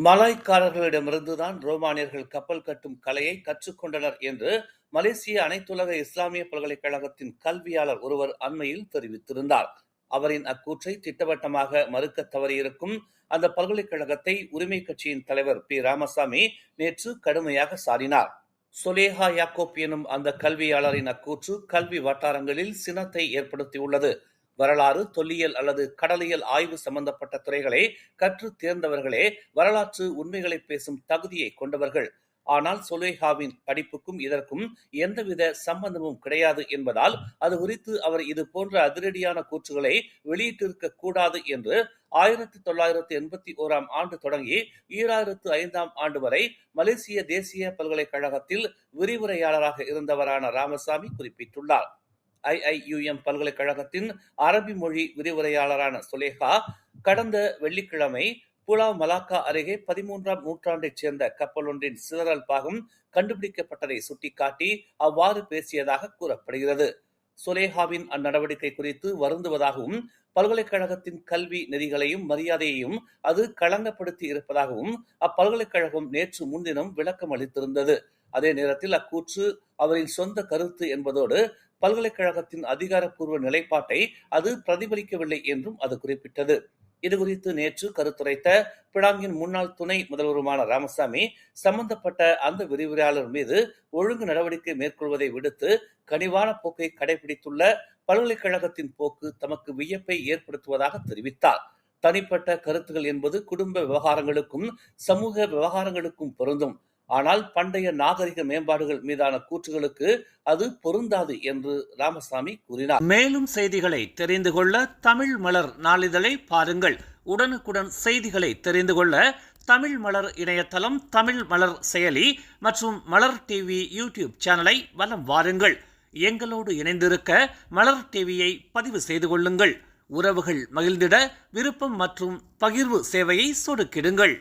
மலாய்க்காரர்களிடமிருந்துதான் ரோமானியர்கள் கப்பல் கட்டும் கலையை கற்றுக்கொண்டனர் என்று மலேசிய அனைத்துலக இஸ்லாமிய பல்கலைக்கழகத்தின் கல்வியாளர் ஒருவர் அண்மையில் தெரிவித்திருந்தார். அவரின் அக்கூற்றை திட்டவட்டமாக மறுக்க தவறியிருக்கும் அந்த பல்கலைக்கழகத்தை உரிமை கட்சியின் தலைவர் பி. ராமசாமி நேற்று கடுமையாக சாடினார். சொலேஹா யாக்கோப் எனும் அந்த கல்வியாளரின் அக்கூற்று கல்வி வட்டாரங்களில் சினத்தை ஏற்படுத்தியுள்ளது. வரலாறு, தொல்லியல் அல்லது கடலியல் ஆய்வு சம்பந்தப்பட்ட துறைகளை கற்று தேர்ந்தவர்களே வரலாற்று உண்மைகளை பேசும் தகுதியை கொண்டவர்கள். ஆனால் சொலேஹாவின் படிப்புக்கும் இதற்கும் எந்தவித சம்பந்தமும் கிடையாது என்பதால் அது குறித்து அவர் இது போன்ற அதிரடியான கூற்றுகளை வெளியிட்டிருக்க கூடாது என்று 1981 ஆண்டு தொடங்கி 2005 ஆண்டு வரை மலேசிய தேசிய பல்கலைக்கழகத்தில் விரிவுரையாளராக இருந்தவரான ராமசாமி குறிப்பிட்டுள்ளார். IIUM பல்கலைக்கழகத்தின் அரபி மொழி விரிவுரையாளரான சொலேஹா கடந்த வெள்ளிக்கிழமை புலாவ் மலாக்கா அருகே 13ஆம் நூற்றாண்டைச் சேர்ந்த கப்பல் ஒன்றின் சிதறல் பாகம் கண்டுபிடிக்கப்பட்டதை சுட்டிக்காட்டி அவ்வாறு பேசியதாக கூறப்படுகிறது. சொலேஹாவின் அந்நடவடிக்கை குறித்து வருந்துவதாகவும் பல்கலைக்கழகத்தின் கல்வி நெறிகளையும் மரியாதையையும் அது களங்கப்படுத்தி இருப்பதாகவும் அப்பல்கலைக்கழகம் நேற்று முன்தினம் விளக்கம் அளித்திருந்தது. அதே நேரத்தில் அக்கூற்று அவரின் சொந்த கருத்து என்பதோடு பல்கலைக்கழகத்தின் அதிகாரப்பூர்வ நிலைப்பாட்டை அது பிரதிபலிக்கவில்லை என்றும் அது குறிப்பிட்டது. இதுகுறித்து நேற்று கருத்துரைத்த பினாங்கின் முன்னாள் துணை முதல்வருமான ராமசாமி சம்பந்தப்பட்ட அந்த விரிவுரையாளர் மீது ஒழுங்கு நடவடிக்கை மேற்கொள்வதை விடுத்து கனிவான போக்கை கடைபிடித்துள்ள பல்கலைக்கழகத்தின் போக்கு தமக்கு வியப்பை ஏற்படுத்துவதாக தெரிவித்தார். தனிப்பட்ட கருத்துகள் என்பது குடும்ப விவகாரங்களுக்கும் சமூக விவகாரங்களுக்கும் பொருந்தும். ஆனால் பண்டைய நாகரிக மேம்பாடுகள் மீதான கூற்றுகளுக்கு அது பொருந்தாது என்று ராமசாமி கூறினார். மேலும் செய்திகளை தெரிந்து கொள்ள தமிழ் மலர் நாளிதழை பாருங்கள். உடனுக்குடன் செய்திகளை தெரிந்து கொள்ள தமிழ் மலர் இணையதளம், தமிழ் மலர் செயலி மற்றும் மலர் டிவி யூடியூப் சேனலை வலம் வாருங்கள். எங்களோடு இணைந்திருக்க மலர் டிவியை பதிவு செய்து கொள்ளுங்கள். உறவுகள் மகிழ்ந்திட விருப்பம் மற்றும் பகிர்வு சேவையை சொடுக்கிடுங்கள்.